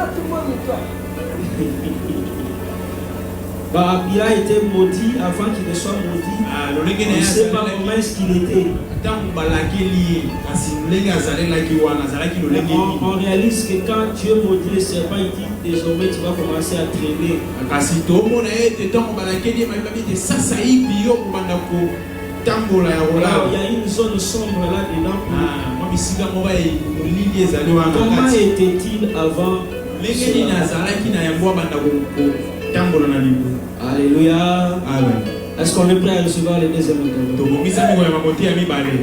tout le monde nettoie. Bah, il a été maudit avant qu'il ne soit maudit. On ne sait pas comment est-ce qu'il était. On réalise que quand Dieu maudit les serpents, il dit désormais tu vas commencer à traîner. Alors, il y a une zone sombre là-dedans. Comment était-il avant? Alléluia. Amen. Est-ce qu'on est prêt à recevoir le deuxième intervention?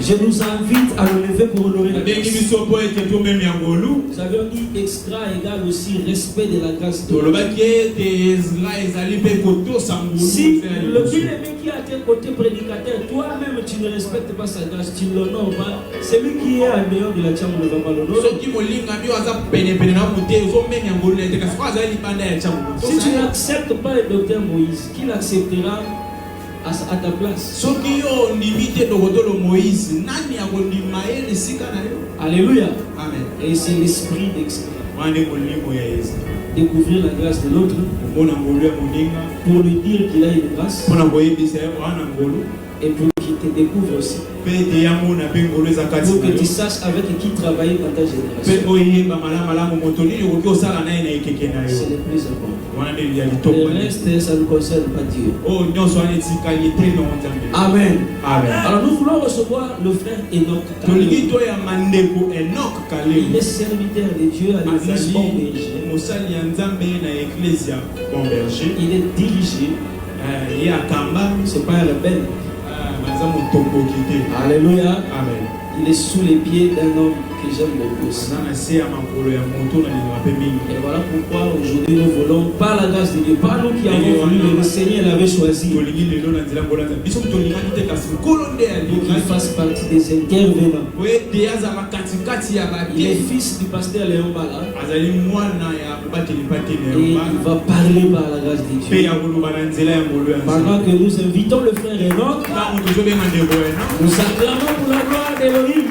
Je nous invite à nous lever pour honorer la grâce. Nous avions dit extra égale aussi respect de la grâce de Dieu. Si le bien-aimé qui est à tes côtés prédicateur, toi-même tu ne respectes pas sa grâce, tu ne l'honores pas, celui qui est en dehors de la chambre ne va pas l'honorer. Si tu n'acceptes pas le docteur Moïse, qui l'acceptera à ta place? Alléluia. Amen. Et c'est l'esprit d'excellence. Découvrir la grâce de l'autre pour lui dire qu'il a une grâce et pour qu'il te découvre aussi. Pour que tu saches avec qui travailler dans ta génération. C'est le plus important. Le reste, ça ne concerne pas Dieu. Amen. Amen. Alors nous voulons recevoir le frère Enoch Kalé. Il est serviteur de Dieu à l'église Bon Berger. Il est dirigé. C'est pas un rebelle. Alléluia. Amen. Il est sous les pieds d'un homme que j'aime beaucoup. Et voilà pourquoi aujourd'hui nous voulons, par la grâce de Dieu, pas nous qui avons voulu, mais le Seigneur l'avait choisi pour qu'il fasse partie des intervenants. Il est fils du pasteur Léon Bala. Et il va parler par la grâce de Dieu. Pendant que nous invitons le frère Enoch, nous acclamons pour la gloire d'Elohim.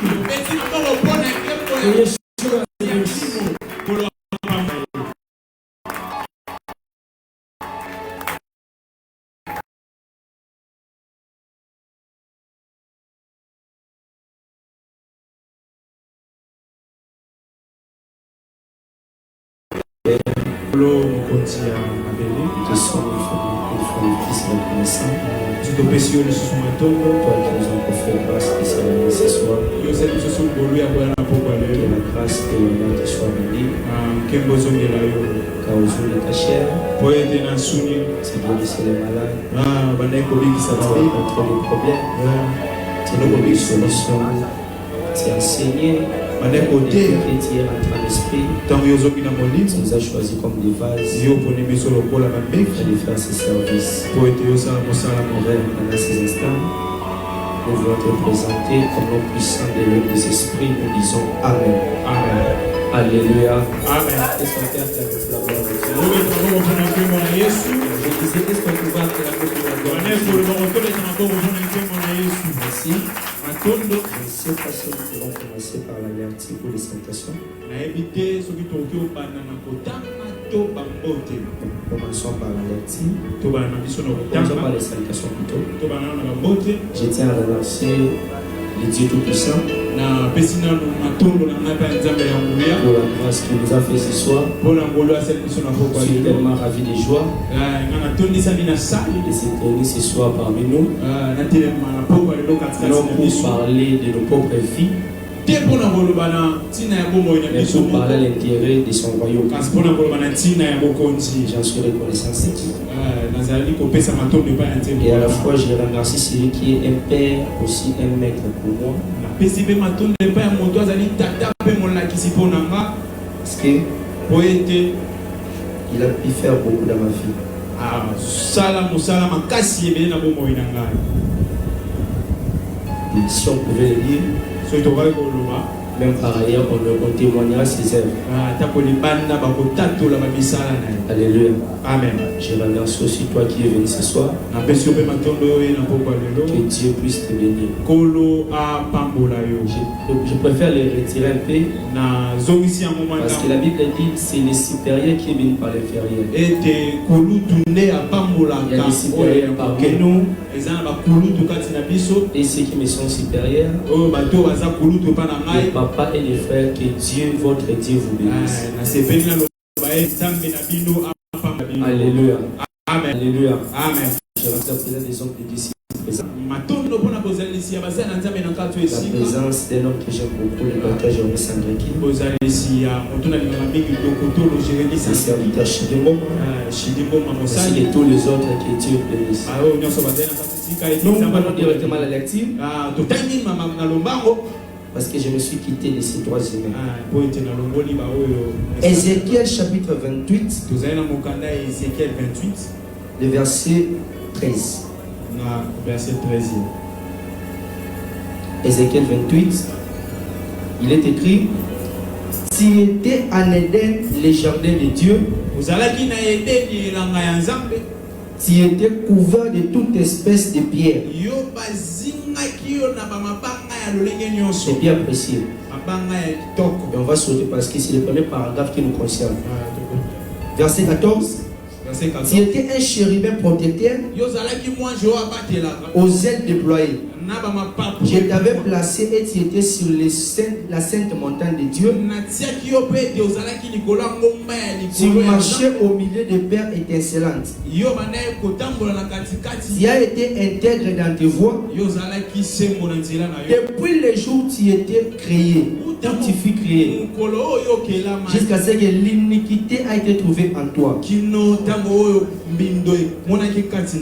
Toi qui nous as offert grâce spécialement ce soir, que la grâce de l'honneur te soit bénie, car aux yeux de ta chair, c'est de laisser les malades, contre les problèmes, c'est de donner solution, c'est enseigner. Et qui est en train d'esprit, tu nous as choisi comme des vases et de faire ce service. Pendant ces instants, nous voulons te présenter comme l'homme puissant de l'œuvre des esprits. Nous disons Amen. Amen. Alléluia. Amen. Est-ce qu'on peut acclamer la gloire de Dieu? Je disais, est-ce qu'on peut acclamer la gloire de Dieu? Merci. Je ne sais pas si nous pouvons commencer par l'avertir pour les salutations. Commençons par l'avertir. Commençons par les salutations plutôt. Je tiens à remercier le Dieu Tout-Puissant pour la grâce qu'il nous a fait ce soir. Je suis tellement ravi de joie de se tenir ce soir parmi nous. Non pour parler de nos propres vies, mais pour parler à l'intérêt de son royaume. J'en suis reconnaissant. Et à la fois, je remercie celui qui est un père, aussi un maître pour moi. Parce qu'il a pu faire beaucoup dans ma vie. Si on pouvait le dire, Même par ailleurs, on témoignera ses œuvres. Alléluia. Amen. Je remercie aussi toi qui es venu ce soir. Que Dieu puisse te bénir. Je préfère les retirer un peu. Parce que la Bible dit c'est les supérieurs qui viennent par l'inférieur. Il y a des supérieurs parmi nous. Et ceux qui me sont supérieurs. Les papas et les frères, que Dieu, votre Dieu, vous bénisse. Alléluia. Amen. Alléluia. Amen. Je représente des hommes de disciples présents. La présence d'un homme que j'aime beaucoup, le docteur Jérémy Sandreki. Le serviteur Shidimbo. Ainsi que tous les autres, que Dieu bénisse. Nous allons directement à la lecture. Parce que je me suis quitté de ces trois humains. Ézéchiel chapitre 28, le verset 13. Ézéchiel 28, il est écrit: s'il était en Éden, les jardins de Dieu, s'il était couvert de toute espèce de pierres, c'est bien précieux. Et on va sauter parce que c'est le premier paragraphe qui nous concerne. Verset 14. S'il était un chérubin protecteur aux ailes déployées, je t'avais placé et tu étais sur la sainte montagne de Dieu. Tu marchais au milieu de paires étincelantes. Tu as été intègre dans tes voies. Depuis le jour où tu étais créé, où tu fus créé, jusqu'à ce que l'iniquité a été trouvée en toi.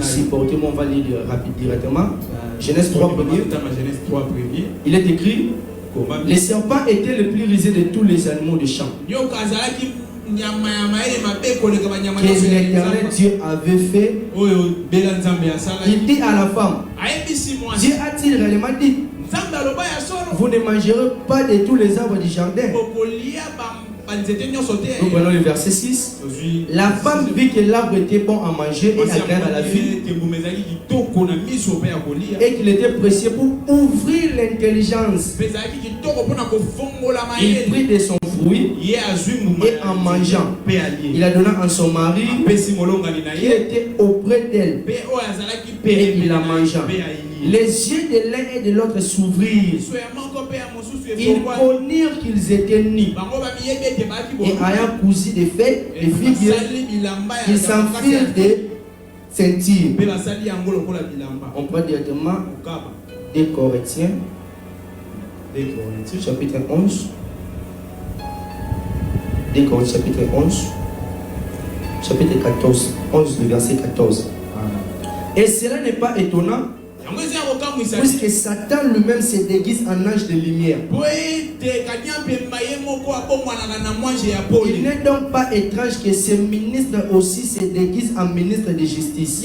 Supportez-moi, on va lire directement. Genèse 3 premier. Il est écrit: les serpents étaient le plus rusé de tous les animaux de champ que l'Éternel Dieu avait fait. Il dit à la femme: Dieu a-t-il réellement dit, vous ne mangerez pas de tous les arbres du jardin? Nous prenons le verset 6. La femme vit que l'arbre était bon à manger et agréable à la vue, et qu'il était précieux pour ouvrir l'intelligence. Il prit de son fruit et en mangeant, il a donné à son mari qui était auprès d'elle, et il a mangé. Les yeux de l'un et de l'autre s'ouvrirent. Ils connurent qu'ils étaient nus, et ayant cousu des feuilles de figues, ils s'enfirent des ceintures. On prend directement 2 Corinthiens chapitre 11. 2 Corinthiens chapitre 11, chapitre 14, 11 le verset 14. Et cela n'est pas étonnant, puisque Satan lui-même se déguise en ange de lumière. Il n'est donc pas étrange que ces ministres aussi se déguisent en ministres de justice.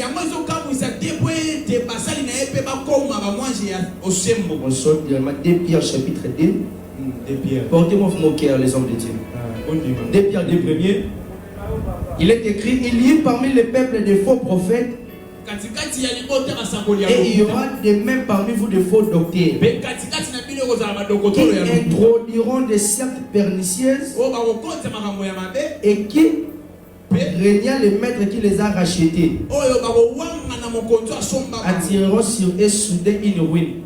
On sort directement 2 Pierre chapitre 2. Portez-moi vos cœurs, les hommes de Dieu. 2 Pierre 2 premier. Il est écrit: il y eut parmi les peuples de faux prophètes, et il y aura de même parmi vous de faux docteurs, qui introduiront des sectes pernicieuses, et qui, régnant le maître qui les a rachetés, attireront sur eux soudain une ruine.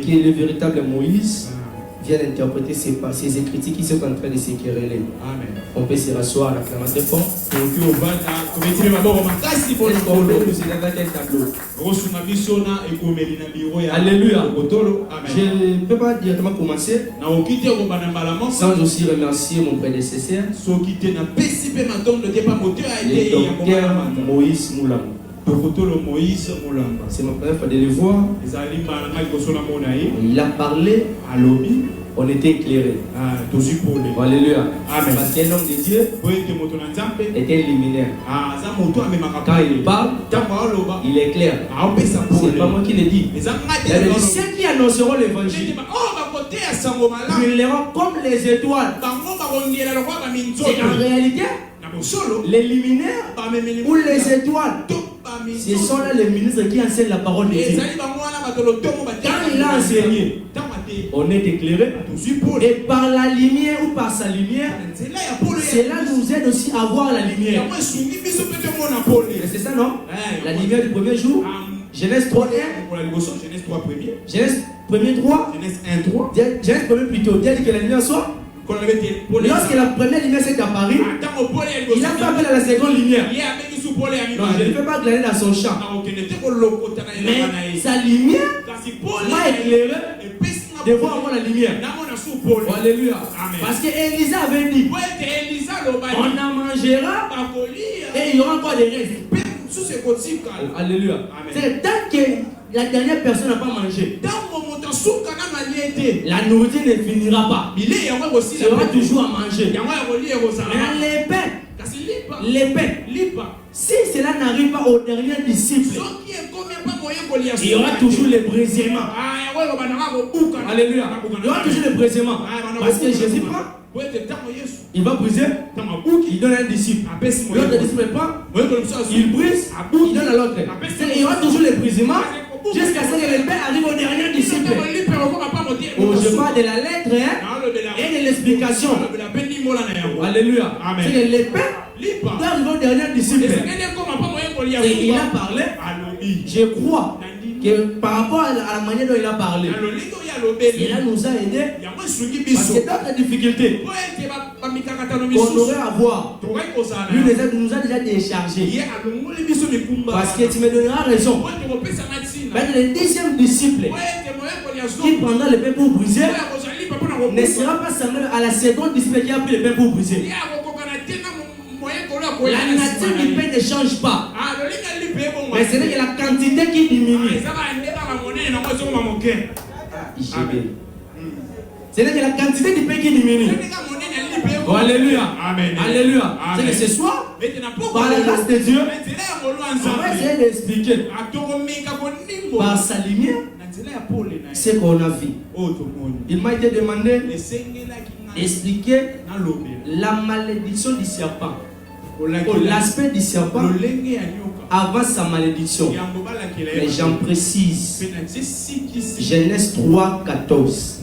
Qui est le véritable Moïse vient interpréter ces écritures qui sont en train de se quereller. On peut se rasseoir à l'acclamation fort. Alléluia. Je ne peux pas directement commencer sans aussi remercier mon prédécesseur, le docteur Moïse Moulam. C'est ma première fois de le voir. Il a parlé, on était éclairé. Alléluia. Amen. Parce qu'un homme de Dieu était un luminaire. Quand il parle, il est clair. C'est pas moi qui le dis. Ceux qui annonceront l'évangile brilleront comme les étoiles. C'est en réalité, les luminaires ou les étoiles, ce sont là les ministres qui enseignent la parole de Dieu. Quand il a enseigné, on est éclairé. Et par la lumière ou par sa lumière, cela nous aide aussi à voir la lumière. C'est ça, non? La lumière du premier jour. Genèse 3, 1. Genèse 1, 3. Genèse 1 plutôt. Dieu dit que la lumière soit. Lorsque la première lumière s'est apparue, il a fait appel à la seconde lumière. Non, je ne peux pas glaner dans son champ. Mais sa lumière m'a éclairé de voir la lumière. Alléluia. Parce que Élisa avait dit, on en mangera et il y aura encore des restes. Alléluia. C'est tant que la dernière personne n'a pas mangé, la nourriture ne finira pas. Il y aura toujours à manger. Mais l'épée, si cela n'arrive pas au dernier disciple, il y aura toujours le brisement. Alléluia. Il y aura toujours le brisement. Parce que Jésus prend, il va briser, il donne à un disciple. L'autre disciple prend, il brise, il donne à l'autre. Il y aura toujours le brisement jusqu'à ce que l'épée arrive au dernier disciple. Oh, je parle de la lettre et de l'explication. Alléluia. C'est que l'épée doit arriver au dernier disciple. Et il a parlé. Je crois que par rapport à la manière dont il a parlé, cela nous a aidés. Parce que d'autres difficultés qu'on aurait à voir, lui nous a déjà déchargés. Parce que tu me donneras raison. Mais le 10e disciple qui prendra le pain pour briser ne sera pas semblable à la seconde disciple qui a pris le pain pour briser. La nature du pain ne change pas. Mais c'est que la quantité qui diminue. C'est que la quantité du pain qui diminue. Oh, alléluia. Amen. Alléluia. C'est que ce soir, par la grâce de Dieu, on va essayer d'expliquer par sa lumière ce qu'on a vu. Il m'a été demandé d'expliquer la malédiction du serpent. L'aspect du serpent avant sa malédiction. Mais j'en précise. Genèse 3, 14.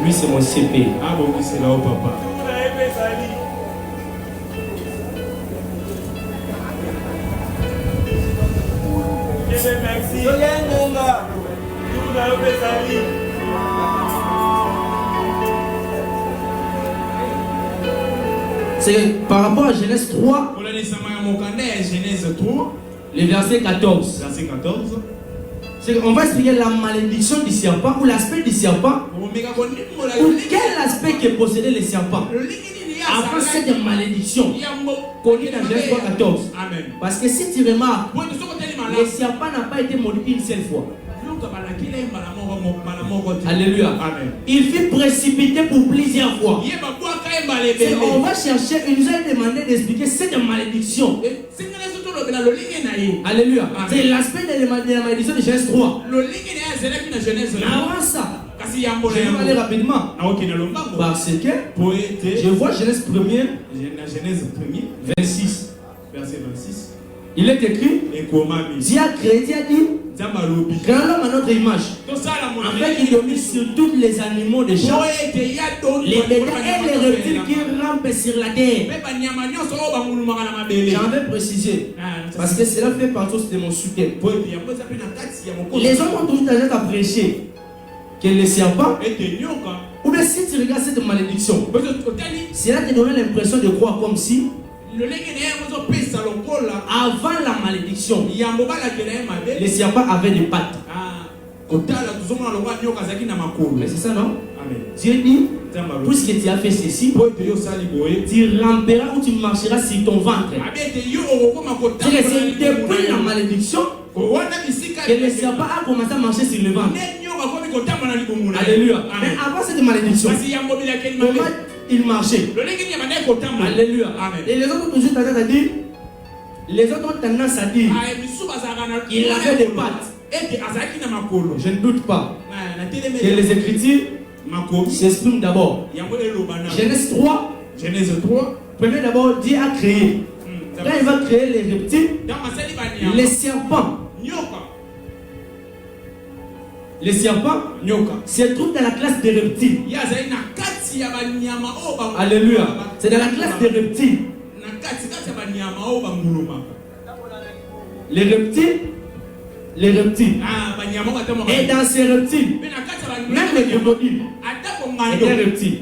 Lui, c'est mon CP. Ah bon, c'est là-haut, papa. C'est par rapport à Genèse 3, le verset 14. On va expliquer la malédiction du serpent ou l'aspect du serpent. Ou quel aspect que possédait le serpent avant cette malédiction connue dans Genèse 3, 14. Parce que si tu remarques, le serpent n'a pas été maudit une seule fois. Alléluia. Amen. Il fut précipité pour plusieurs fois. On va chercher, il nous a demandé d'expliquer cette malédiction. Alléluia. C'est l'aspect de la malédiction de Genèse 3. Avant ça, je vais aller rapidement. Parce que je vois Genèse 1, verset 26. Il est écrit, Dieu a créé, Dieu a dit, créons l'homme à notre image, afin qu'il domine sur tous les animaux des champs, les bétails et les reptiles qui rampent sur la terre. J'en vais préciser, parce que cela fait partie de mon soutien. Les hommes ont toujours tendance à prêcher que le serpent, ou bien si tu regardes cette malédiction, cela te donne l'impression de croire comme si avant la malédiction, les serpents avaient des pattes. Mais c'est ça, non? Dieu dit, puisque tu as fait ceci, tu ramperas ou tu marcheras sur ton ventre. C'est depuis la malédiction que le serpent a commencé à marcher sur le ventre. Alléluia. Mais avant cette malédiction, comment il marchait? Alléluia. Et les autres toujours t'ont dit, Les autres ont tendance à dire il avait des pattes. Je ne doute pas que les Écritures s'expriment d'abord. Genèse 3. Prenez d'abord, Dieu a créé. Quand il va créer les reptiles, les serpents. Les serpents se trouvent dans la classe des reptiles. Alléluia. C'est dans la classe des reptiles. Les reptiles. Et dans ces reptiles, même les crocodiles étaient des reptiles.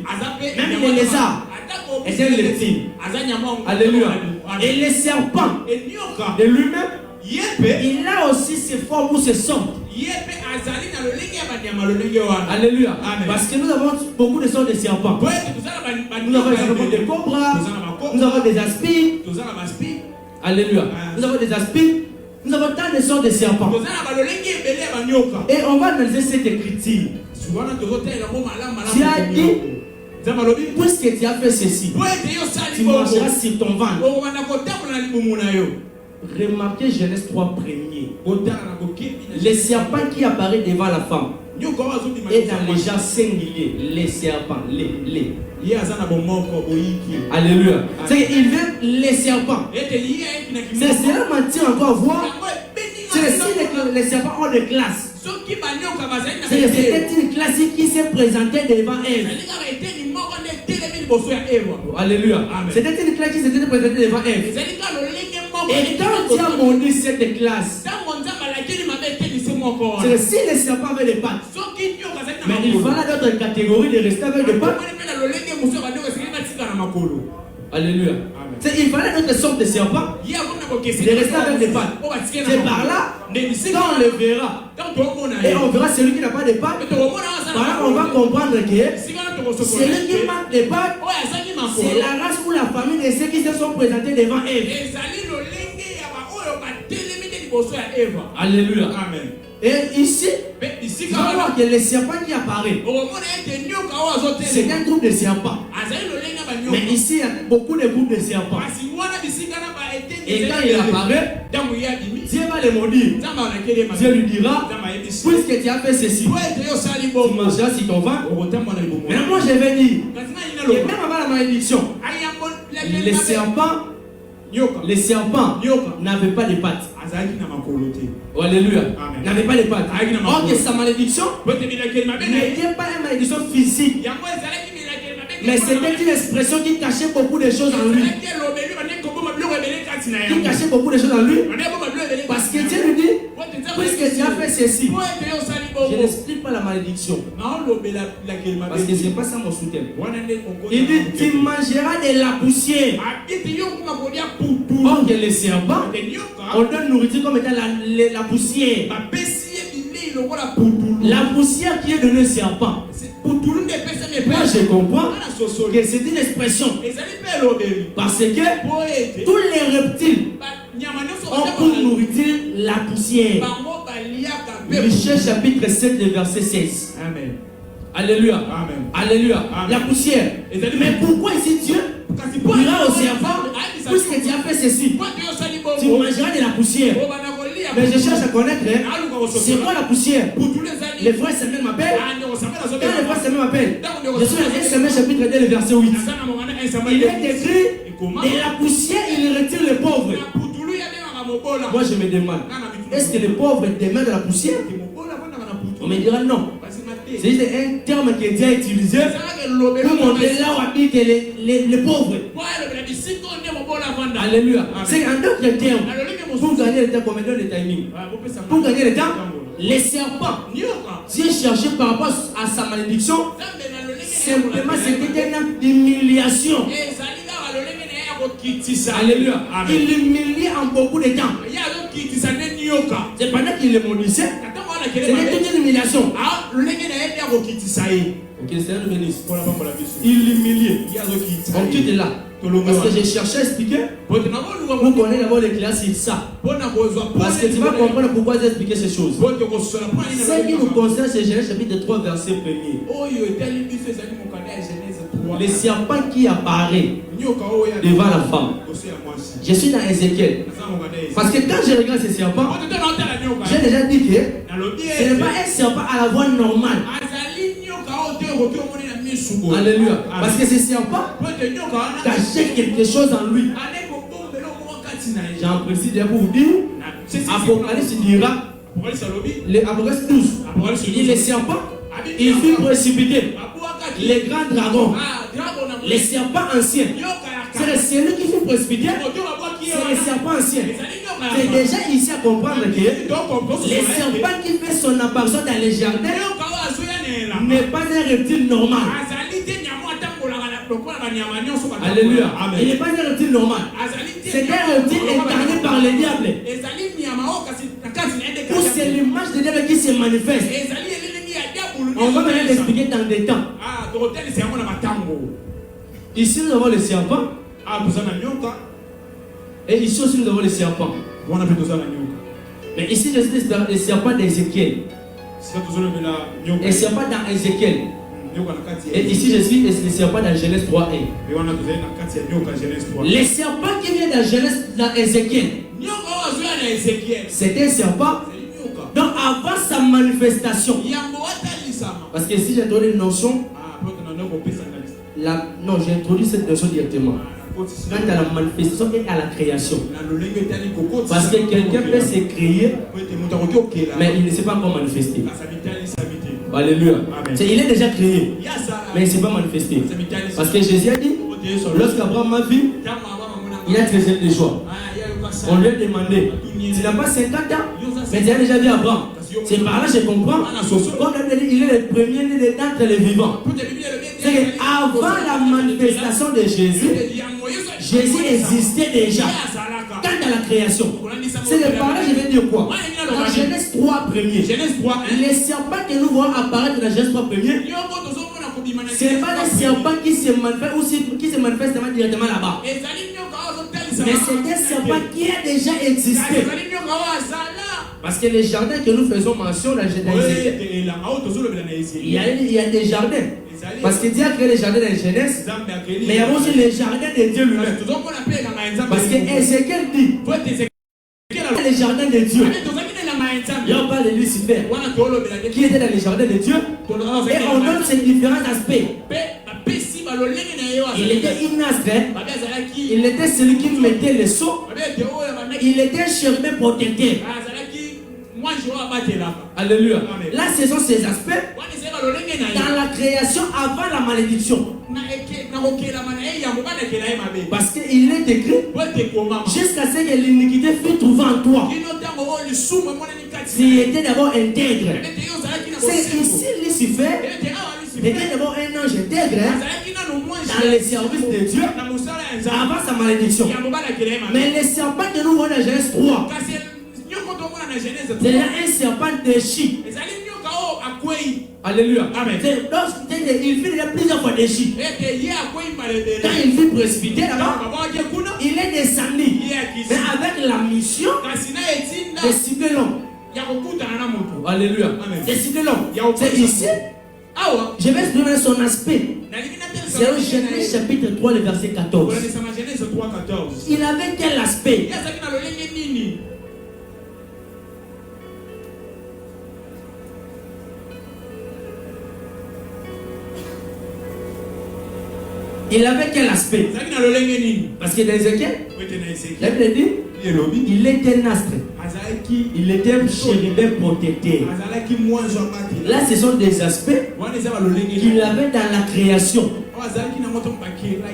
Même les lézards étaient des reptiles. Alléluia. Et les serpents de lui-même, il a aussi ses formes ou ses sortes. Alléluia. Parce que nous avons beaucoup de sortes de serpents. Nous avons des cobras, nous avons des aspides. Alléluia. Nous avons des aspides. Nous avons tant de sortes de serpents. Et on va analyser cette écriture. Tu as dit, puisque tu as fait ceci, tu mangeras sur ton ventre. Remarquez Genèse 3 premier. Les serpents qui apparaissent devant la femme. Et dans les gens singuliers, les serpents, les. Alléluia. C'est qu'il veut les serpents. C'est cela mentir encore voir. C'est si les serpents ont des classes. C'était une classe qui s'est présentée devant Ève. Alléluia. C'était une classe qui s'était présentée devant Ève. Et quand Dieu a monté cette classe, c'est si les serpents avaient des pattes. Mais il fallait d'autres catégories de rester avec des pattes. Alléluia. Il fallait d'autres sortes de serpents de rester avec des pattes. C'est par là, quand on le verra, et on verra celui qui n'a pas de pattes, par là on va comprendre que celui qui manque de pattes, c'est la race ou la famille de ceux qui se sont présentés devant Ève. Alléluia. Amen. Et ici, on voit que les serpents qui apparaissent, c'est un groupe de serpents. Mais ici, il y a beaucoup de groupes de serpents. Et quand il apparaît, Dieu va les maudire. Dieu lui dira, puisque tu as fait ceci, tu mangeras sur ton ventre. Mais moi je vais dire, et même avant la malédiction, les serpents n'avaient pas de pattes. Oh, alléluia. N'avaient pas de pattes. Or que sa malédiction n'était pas une malédiction physique, mais c'était une expression qui cachait beaucoup de choses en lui. Qui cachait beaucoup de choses en lui. Parce que Dieu lui dit, puisque tu as fait ceci, je n'explique pas la malédiction. Parce que ce n'est pas ça mon soutien. Il dit, tu mangeras de la poussière. Or que les serpents, on donne nourriture comme étant la poussière. La poussière qui est donnée au serpent. Moi je comprends que c'est une expression. Parce que tous les reptiles ont pour nourriture la poussière. Michée chapitre 7 verset 16. Amen. Alléluia. Amen. Alléluia. Amen. La poussière. Mais pourquoi ici Dieu dira au serpent, puisque tu as fait ceci, tu mangeras de la poussière. Mais je cherche à connaître, c'est quoi la poussière? Les frères Samuel m'appellent. Quand les frères Samuel m'appellent, je suis dans 1 Samuel chapitre 2 verset 8. Il est écrit, de la poussière il retire les pauvres. Moi je me demande, est-ce que les pauvres demeurent de la poussière? On me dira non. C'est un terme que Dieu a utilisé pour montrer là où habitent les pauvres. Alléluia. C'est un autre terme. Pour gagner le temps, comme donne le timing. Pour gagner le temps, les serpents, Dieu cherchait par rapport à sa malédiction, simplement c'était un acte d'humiliation. Alléluia. Il l'humiliait en beaucoup de temps. C'est pendant qu'il le maudissait. C'était toute une humiliation. Ok, c'est un ministre. Il l'humiliait. On quitte là. Parce que j'ai cherché à expliquer. Vous connaissez d'abord les classes sur ça. Parce que tu vas comprendre pourquoi j'ai expliqué ces choses. Ce qui nous concerne, c'est Genèse chapitre 3, verset 1er. le serpent qui apparaît devant la femme. Je suis dans Ézéchiel. Parce que quand je regarde ce serpent, j'ai déjà dit que ce n'est pas un serpent à la voix normale. Alléluia. Parce que ce serpent cachait quelque chose en lui. J'en précise pour vous dire, Apocalypse dira, l'Apocalypse 12, il dit le serpent, il fut précipité. Les grands dragons, les serpents anciens. C'est celui qui fut précipité, c'est les serpents anciens. C'est déjà ici à comprendre que les serpents qui fait son apparition dans les jardins n'est pas un reptile normal. Alléluia. Il n'est pas un reptile normal. C'est un reptile incarné par le diable. Ou c'est l'image de diable qui se manifeste. On va maintenant l'expliquer dans des temps. Ici nous avons le serpent. Et ici aussi nous avons le serpent. Mais ici je suis le serpent d'Ézéchiel. Le serpent dans Ézéchiel. Et ici je suis le serpent dans Genèse 3. Le serpent qui vient dans Genèse dans Ézéchiel, c'est un serpent. Donc avant sa manifestation, parce que si j'ai donné une notion, non, j'ai introduit cette notion directement. Quant à la manifestation et à la création. Parce que quelqu'un peut se créer, mais il ne sait pas comment manifester. Alléluia. Il est déjà créé, mais il ne s'est pas manifesté. Parce que Jésus a dit, lorsqu'Abraham a vu, il a traité le choix. On lui a demandé, tu n'as pas 50 ans, mais tu as déjà vu Abraham. C'est par là que je comprends. Comme il est le premier d'entre les vivants. C'est qu'avant la manifestation de Jésus, Jésus existait déjà. Quant à la création, c'est par là que je vais dire quoi? Dans Genèse 3 premier, les serpents que nous voyons apparaître dans Genèse 3 premier, ce n'est pas des serpents qui se manifestent ou qui se manifestent directement là-bas. Mais c'est des serpents qui a déjà existé. Parce que les jardins que nous faisons mention dans Genèse, il y a des jardins. Parce que Dieu a créé les jardins dans Genèse, mais il y a aussi les jardins de Dieu lui-même. Parce que Ézéchiel dit les jardins de Dieu. Et on parle de Lucifer qui était dans les jardins de Dieu. Et on donne ces différents aspects. Il était une astre, il était celui qui mettait les seaux, il était chérubin protecteur. Alléluia. Là, ce sont ces aspects dans la création avant la malédiction. Parce qu'il est écrit jusqu'à ce que l'iniquité fût trouvée en toi. S'il était d'abord intègre. C'est ici Lucifer était d'abord un ange intègre dans le service de Dieu avant sa malédiction. Mais les serpents que nous voyons dans Genèse 3, c'est un serpent déchu. Alléluia. Amen. Il fait déjà plusieurs fois déchu. Quand il fut précipité là-bas, il est descendu. Mais avec la mission de cibler l'homme. Alléluia. De cibler l'homme. C'est ici. Je vais exprimer son aspect. C'est au Genèse chapitre 3, le verset 14. Il avait quel aspect? Il avait quel aspect? Parce que dans Ézéchiel, la Bible dit, il était un astre. Il était un chérubin protecteur. Là, ce sont des aspects qu'il avait dans la création.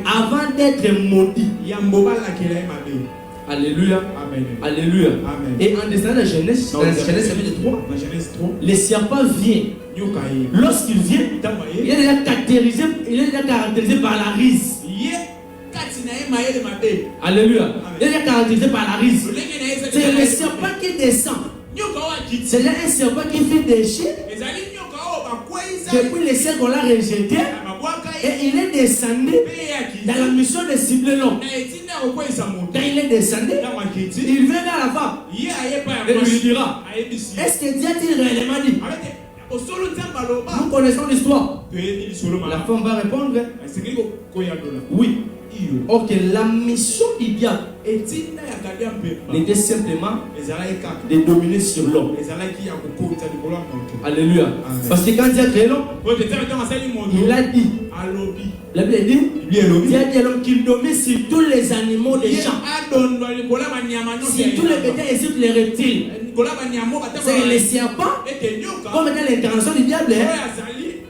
Avant d'être maudit. Alléluia. Amen. Alléluia. Amen. Et en descendant de Genèse, dans Genèse chapitre 3, le serpent vient. Lorsqu'il vient, il est déjà caractérisé par la rise. Alléluia. Il est déjà caractérisé par la rise. C'est le serpent qui descend. C'est là un serpent qui fait des chiens. Depuis les siècles, on l'a rejeté. Et il est descendu dans la mission de cibler l'homme. Quand il est descendu, il vient vers la femme. Et lui dira, est-ce que Dieu a-t-il réellement dit Nous connaissons l'histoire. La femme va répondre oui. Ok, la mission du diable n'était simplement de dominer sur l'homme. Alléluia. Amen. Parce que quand Dieu a créé l'homme, il a dit, la Bible dit, Dieu a dit à l'homme qu'il domine sur tous les animaux des champs, sur tous les bétails et sur tous les reptiles. C'est les serpents, comme dans l'incarnation du diable.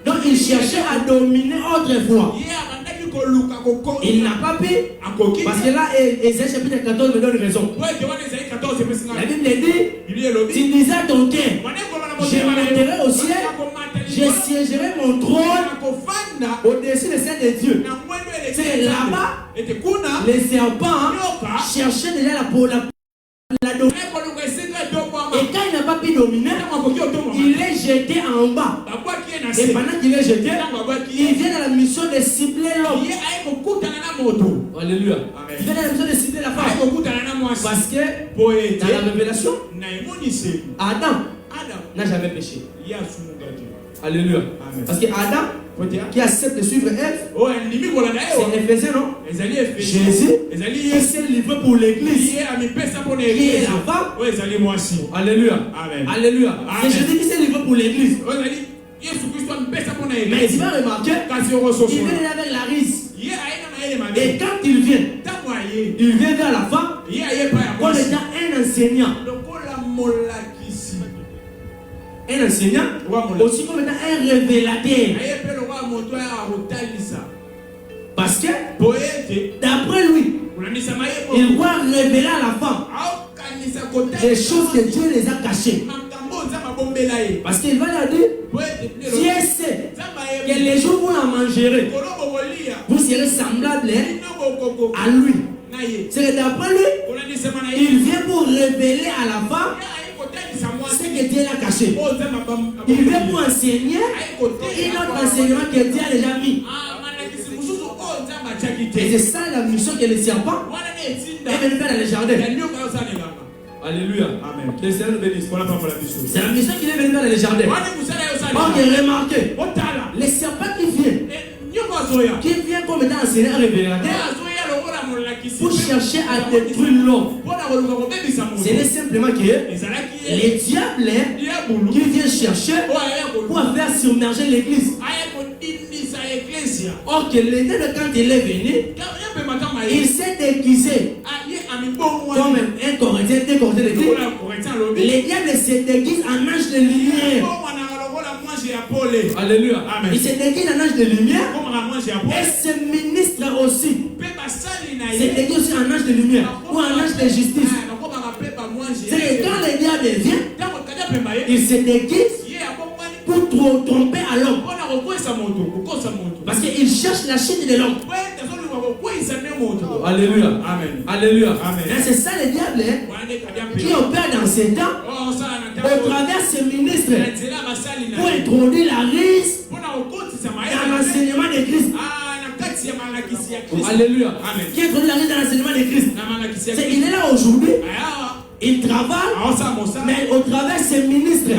Donc il cherchait à dominer autrefois. Il n'a pas pu. Parce que là, Ésaïe chapitre 14 me donne raison. La Bible dit, tu disais à ton cœur, je monterai au ciel, je siégerai mon trône au-dessus de celle de Dieu. C'est là-bas, les serpents cherchaient déjà la dominer. Et quand il n'a pas pu dominer, il est jeté en bas. Et pendant qu'il est jeté, il vient dans la mission de cibler l'homme. Alléluia. Il vient dans la mission de cibler la femme. Parce que dans la révélation, Adam n'a jamais péché. Alléluia. Parce que Adam qui accepte de suivre Ève, c'est Éphésiens, non? Jésus qui s'est livré pour l'église, qui est la femme. Alléluia. Alléluia. C'est Jésus qui s'est livré pour l'église. Mais tu vas remarquer, il vient avec la rise. Et quand il vient vers la femme comme étant un enseignant. Un enseignant, aussi comme étant un révélateur. Parce que, d'après lui, il doit révéler à la femme des choses que Dieu les a cachées. Parce qu'il va leur dire, Dieu sait que les jours où vous la mangerez, vous serez semblables à lui. C'est que d'après lui, il vient pour révéler à la femme ce que Dieu l'a caché. Il vient pour enseigner un autre enseignement que Dieu a déjà mis. Et c'est ça la mission que les serpents est venu faire dans les jardins. Alléluia. Amen. Que le Seigneur nous bénisse. C'est la mission qu'il est venu faire dans les jardins. Ok, remarquez, les serpents qui viennent comme étant enseignants révélateurs pour chercher à détruire l'homme. Ce n'est simplement que les diables qui viennent chercher pour faire submerger l'église. Or que l'éternel, quand il est venu, il s'est déguisé comme un Corinthien, les diables se déguisent en ange de lumière. Alléluia. Amen. Il se déguise en ange de lumière et se ministre aussi. Se déguise aussi en ange de lumière ou en ange de justice. C'est que quand le diable vient, il se déguise pour tromper à l'homme. Parce qu'il cherche la chute de l'homme. Alléluia. Amen. Alléluia. Amen. C'est ça le diable qui opère dans ces temps au travers de ses ministres pour introduire la rise dans l'enseignement de Christ. Alléluia. Amen. Qui introduit la rise dans l'enseignement de Christ. Il est là aujourd'hui. Il travaille, mais au travers de ses ministres.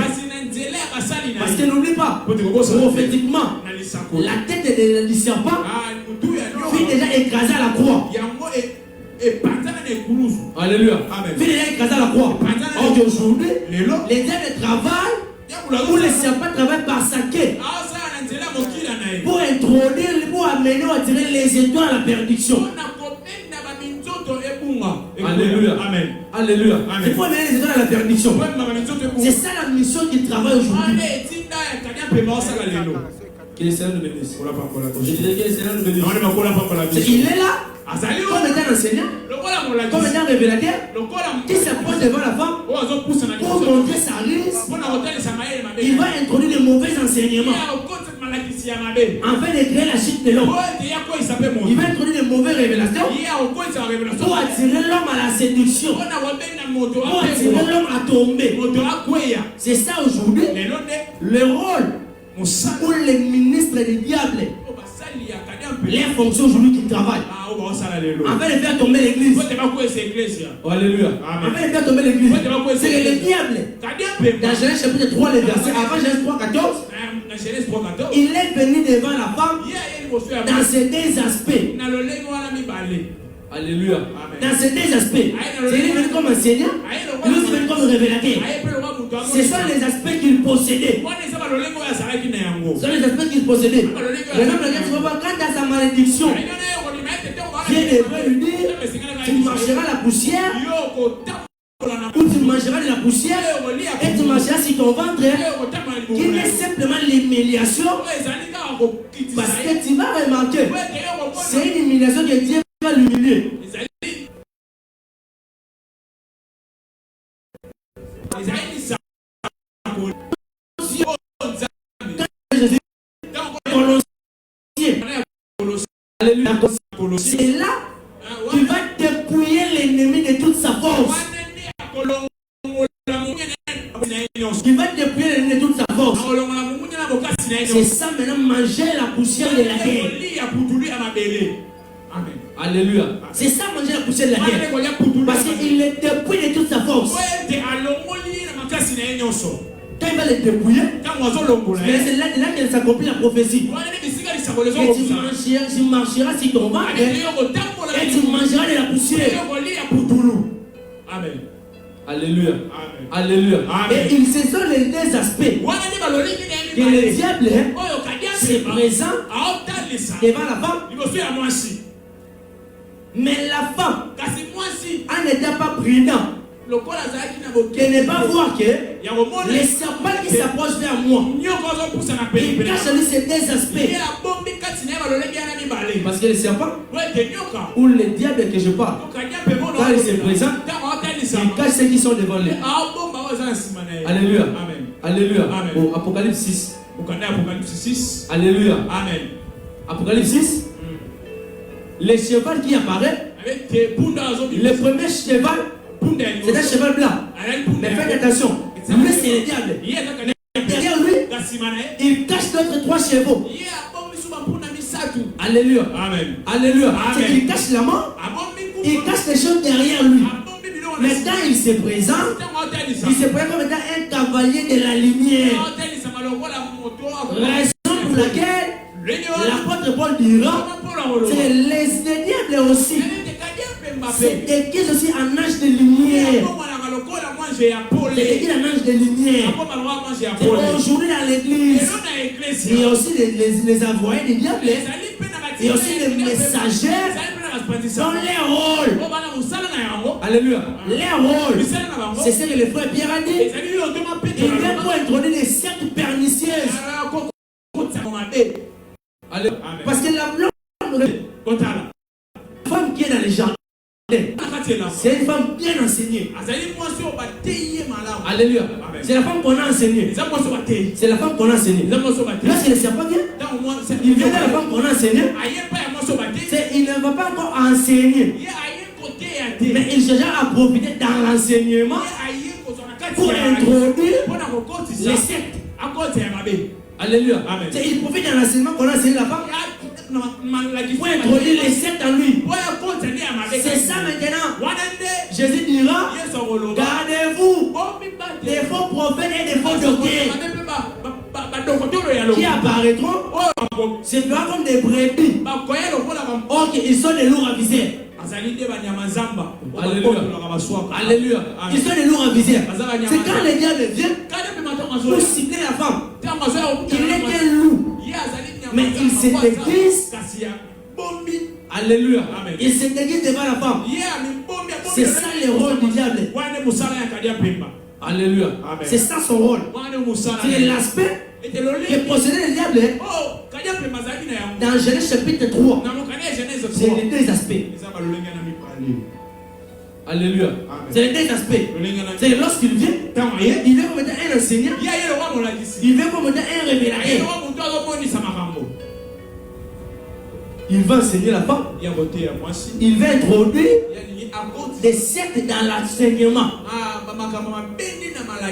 Parce que n'oublie pas, prophétiquement, la tête du serpent fut déjà écrasée à la croix. Alléluia. Fut déjà écrasée à la croix. Or aujourd'hui, les diables travaillent, ou les serpents travaillent par saquet pour introduire, pour amener ou attirer les étoiles à la perdition. Alléluia. Amen. Alléluia. Il faut amener les étoiles à la perdition. C'est ça la mission qu'il travaille aujourd'hui. Que le Seigneur nous bénisse. Je disais que le Seigneur nous bénisse. Il est là comme étant enseignant, comme étant révélateur, qui s'approche devant la femme pour montrer sa rise. Il va introduire de mauvais enseignements afin de créer la chute de l'homme. Il va introduire de mauvaises révélations pour attirer l'homme à la séduction, pour attirer l'homme à tomber. C'est ça aujourd'hui le rôle pour les ministres du diable. Les fonctions aujourd'hui qui travaillent. afin de faire tomber l'église. Oh, alléluia. Afin de faire tomber l'église. C'est que le diable, dans Genèse chapitre 3, les versets, avant Genèse 3, 14, il est venu devant la femme dans ces deux aspects. Alléluia. Dans ces deux aspects. C'est lui venu comme enseignant, lui aussi venu comme révélateur. Ce sont les aspects qu'il possédait. Ce sont les aspects qu'il possédait. Le nom de Dieu, tu vas voir, quant à sa malédiction, Dieu devrait lui dire, tu marcheras la poussière, ou tu mangeras de la poussière, et tu marcheras sur ton ventre, qui est simplement l'humiliation, parce que tu vas remarquer, c'est une humiliation que Dieu va l'humilier. C'est là tu vas dépouiller l'ennemi de toute sa force. Tu vas dépouiller l'ennemi de toute sa force. C'est ça maintenant, manger la poussière de la terre. Alléluia. C'est ça, manger la poussière de la terre. Parce qu'il est dépouillé de toute sa force. Quand il va les dépouiller, mais c'est là qu'elle s'accomplit la prophétie. Et tu marcheras sur ton ventre et tu mangeras de la poussière. Amen. Alléluia. Amen. Alléluia. Amen. Et ce sont les deux aspects que le diable se présente devant la femme. Mais la femme, elle n'était pas prudente. De ne pas voir que les serpents qui s'approchent vers moi, ils cachent lui ces deux aspects. Parce que les serpents, ou le diable que je parle, quand il se présente, il cache ceux qui sont devant lui. Alléluia. Amen. Alléluia. Amen. Au Apocalypse 6. Alléluia. Amen. Apocalypse 6. Le cheval qui apparaît, le premier cheval, c'est un cheval blanc. Mais faites attention, lui c'est le diable. Derrière lui, il cache d'autres 3 chevaux. Alléluia. Amen. Alléluia. C'est qu'il cache la mort, il cache les choses derrière lui. Maintenant il se présente, comme étant un cavalier de la lumière. Raison pour laquelle l'apôtre Paul dira, c'est les diables aussi. C'est déguisé aussi en ange de lumière. C'est déguisé en ange de lumière. C'est aujourd'hui dans l'église, il y a aussi les envoyés des diables. Il y a aussi les messagers dans leur rôle. Alléluia. Leur rôle, c'est ce que le frère Pierre a dit. Il vient pour introduire des sectes pernicieuses. Parce que la femme qui est dans les jardins, c'est une femme bien enseignée. Alléluia. C'est la femme qu'on a enseignée. C'est la femme qu'on a enseignée. Lorsque le serpent vient, il vient de la femme qu'on a enseignée. Il ne va pas encore enseigner, mais il cherche à profiter dans l'enseignement pour introduire les sectes. Alléluia. Il profite dans l'enseignement qu'on a enseigné la femme pour introduire les sectes en lui. C'est ça maintenant. Jésus dira, gardez-vous des faux prophètes et des faux docteurs qui apparaîtront, c'est comme des brebis. Or ils sont des loups ravisés. Alléluia. Alléluia. Ils sont des loups ravisés. C'est quand le diable vient pour cibler la femme. Il est un loup, mais il se déguise. Alléluia. Il se déguise devant la femme. C'est ça le rôle du diable. Alléluia. C'est ça son rôle. C'est l'aspect que possédait le diable. Dans Genèse chapitre 3, c'est les deux aspects. Alléluia. C'est les deux aspects. C'est lorsqu'il vient, il vient comme étant un enseignant, il vient comme étant un révélateur. Il va enseigner la femme. Il va introduire des sectes dans l'enseignement.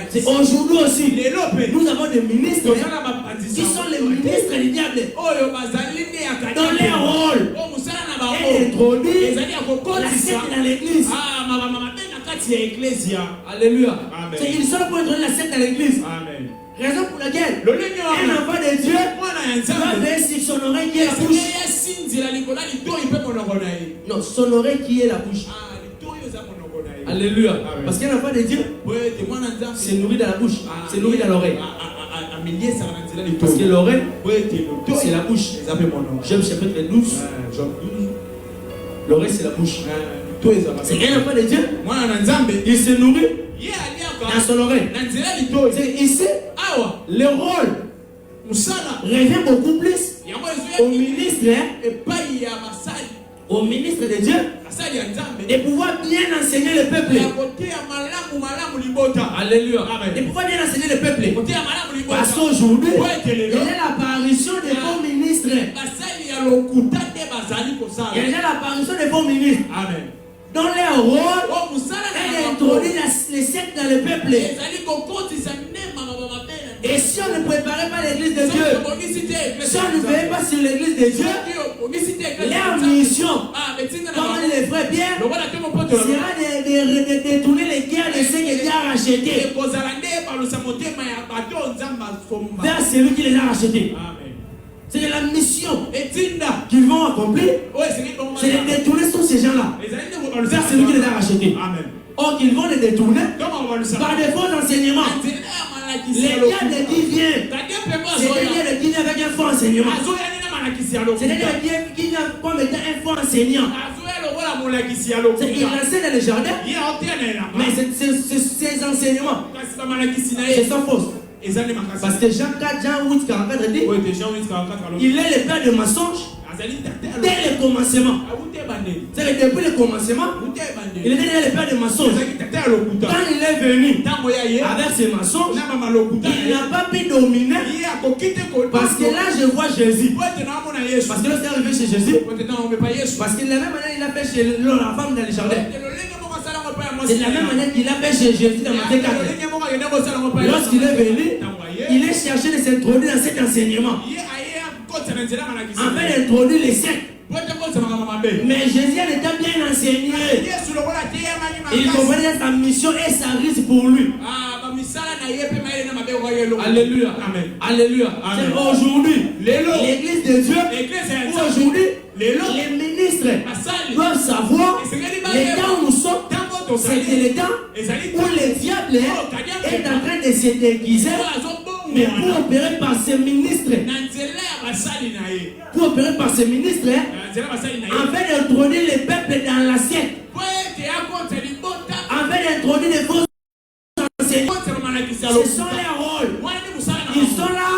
C'est aujourd'hui aussi. Nous avons des ministres qui sont les ministres du diable. Dans leur rôle. Et d'introduire la secte dans l'église. Alléluia. Ils sont pour introduire la secte dans l'église. Raison pour laquelle un enfant de Dieu doit veiller sur son oreille qui est la bouche. Non, son oreille qui est la bouche. Alléluia. Parce qu'un enfant de Dieu c'est nourri dans la bouche, c'est nourri dans l'oreille. Parce que l'oreille c'est la bouche. Job chapitre 12. L'oreille c'est la bouche. C'est qu'un enfant de Dieu, il se nourrit dans son oreille. C'est ici, le rôle revient beaucoup plus au ministre, au ministre de Dieu, de pouvoir bien enseigner le peuple. Alléluia. De pouvoir bien enseigner le peuple. Parce qu'aujourd'hui, il y a l'apparition des faux ministres. Il y a l'apparition des faux ministres. Amen. Dans leur rôle, elle introduit les sectes dans le peuple. Et si on ne préparait pas l'église de Dieu, si on ne veillait pas sur l'église de Dieu, leur mission, comme les frères Pierre, sera de détourner les guerres de ceux qui les a rachetés vers celui qui les a rachetés. C'est la mission qu'ils vont accomplir. C'est de détourner tous ces gens-là vers celui qui les a rachetés. Or qu'ils vont les détourner par des faux enseignements. Les diables qui viennent, c'est-à-dire qui vient avec un faux enseignement. C'est-à-dire qui vient comme étant un faux enseignant. Il enseigne dans le jardin, mais ces enseignements, c'est sans fausse. Parce que Jean 4, Jean 8, 44 dit, il est le père de mensonges dès le commencement. C'est depuis le commencement, il était le père de mensonges. Quand il est venu avec ses mensonges, il n'a pas pu dominer. Parce que là, je vois Jésus. Parce que lorsqu'il est arrivé chez Jésus, parce que de la même manière, il a fait chez la femme dans le jardin. C'est de la même manière qu'il a fait chez Jésus dans Matthieu 4. Lorsqu'il est venu, il est cherché de s'introduire dans cet enseignement, afin d'introduire les sectes. Mais Jésus était bien enseigné. Il comprenait sa mission et sa risque pour lui. Alléluia. Amen. Alléluia. Aujourd'hui, l'église de Dieu, aujourd'hui, les ministres doivent savoir les temps où nous sommes. C'est le temps où le diable est en train de se déguiser, mais pour opérer par ses ministres, afin d'introduire les peuples dans l'assiette, afin d'introduire les faux enseignants. Ce sont leurs rôles. Ils sont là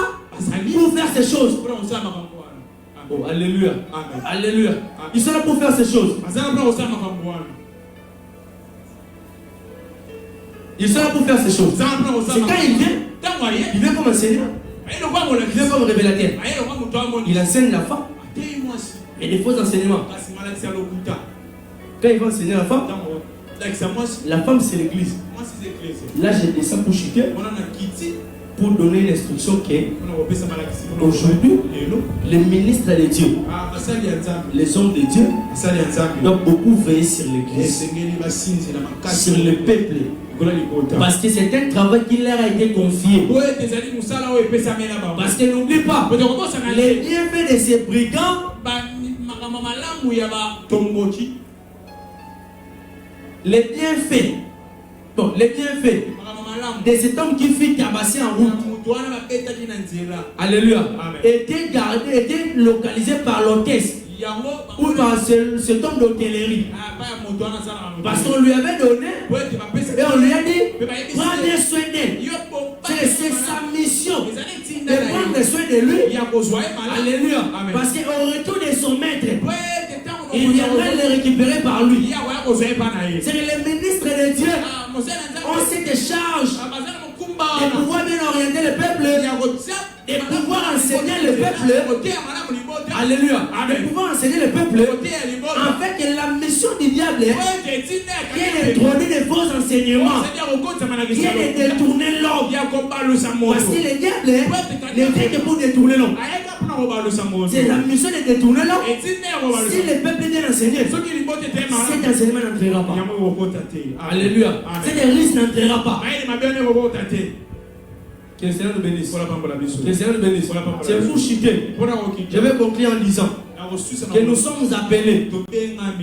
pour faire ces choses. Oh, alléluia. Alléluia. Ils sont là pour faire ces choses. Ils sont là pour faire ces choses. C'est quand il vient comme enseignant. Il vient comme révélateur. Il enseigne la femme. Mais des faux enseignements. Quand il va enseigner la femme c'est l'église. Là j'ai descendu pour chuter, pour donner l'instruction qu'aujourd'hui, les ministres de Dieu, les hommes de Dieu, doivent beaucoup veiller sur l'église, sur le peuple. Parce que c'est un travail qui leur a été confié. Parce que n'oublie pas, les bienfaits de ces brigands, les bienfaits de cet homme qui fit tabasser en route, alléluia, était gardé, était localisé par l'hôtesse ou par cet homme d'hôtellerie. Parce qu'on lui avait donné et on lui a dit prends bien soin d'elle. C'est sa mission de prendre soin de lui. Alléluia. Parce qu'au retour de son maître, il viendra le récupérer par lui. C'est les ministres de Dieu ont cette charge de pouvoir bien orienter le peuple, de pouvoir enseigner le peuple. Alléluia. De pouvoir enseigner le peuple en fait que la mission du diable qui est d'introduire des faux enseignements, qui est de détourner l'homme. Parce que le diable ne fait que pour détourner l'homme. C'est la mission de détourner l'homme. Si le peuple est enseigné, cet enseignement n'entrera pas. Alléluia. Cet risque n'entrera pas. Que le Seigneur nous bénisse. Que le Seigneur nous bénisse. C'est vous chuter. Je vais conclure en disant que nous sommes appelés,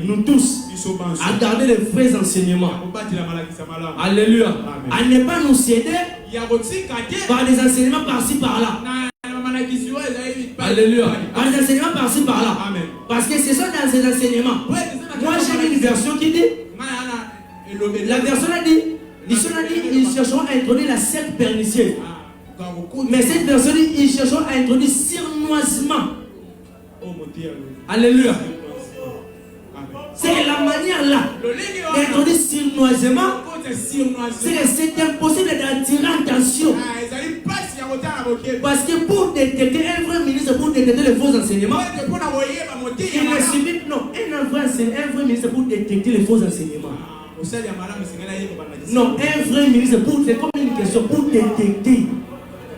nous tous, à garder les vrais enseignements. Alléluia. À ne pas nous céder par des enseignements par-ci par-là. Alléluia. Par des enseignements par-ci par-là. Parce que ce sont dans ces enseignements. Moi j'ai une version qui dit, la version a dit, ils chercheront à introduire la secte pernicieuse. Mais cette version dit, ils chercheront à introduire sournoisement. Alléluia. C'est la manière là d'introduire sournoisement. C'est impossible d'attirer l'attention. Parce que pour détecter un vrai ministre, pour détecter les faux enseignements, il ne suffit non, un vrai ministre pour détecter les faux enseignements. Non, un vrai ministre, c'est comme une question pour détecter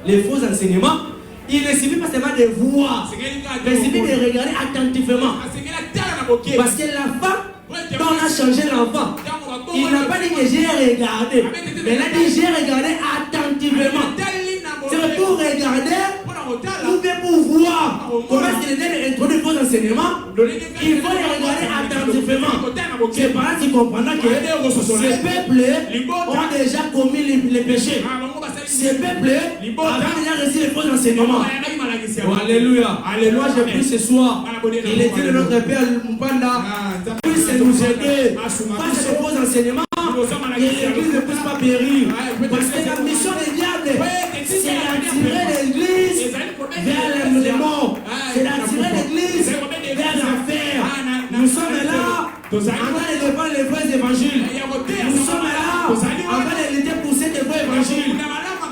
les faux enseignements. Il ne suffit pas seulement de voir, mais il suffit de regarder attentivement. Parce que la femme, quand on a changé l'enfant, il n'a pas dit que j'ai regardé, mais il a dit j'ai regardé attentivement. C'est pour regarder, ou bien pour voir comment est-ce qu'il est introduit vos enseignements. Il faut les regarder attentivement. C'est par là que tu comprendras que ces peuples ont déjà commis les péchés. Ces peuples ont déjà reçu les faux enseignements. Alléluia. Alléluia, je prie ce soir. Il est dit de notre Père Mpanda puisse nous aider face à ces faux enseignements. Et l'église ne puisse pas périr. Parce que la mission des diables, c'est d'attirer l'église vers les morts. C'est d'attirer l'église vers l'enfer. Nous sommes là en train de défendre les vrais évangiles. Nous sommes là en train de lutter pour cet vrai évangile.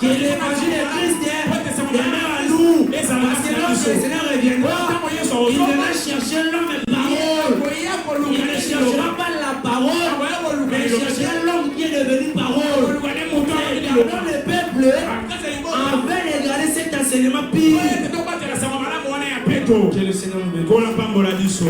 Que l'évangile de Christ demeure à nous. Parce que lorsque le Seigneur reviendra, il viendra chercher l'homme parole. Il ne cherchera pas la parole, mais il cherchera l'homme qui est devenu parole. Regardons le peuple afin de garder cet enseignement pire. Que le Seigneur nous bénisse.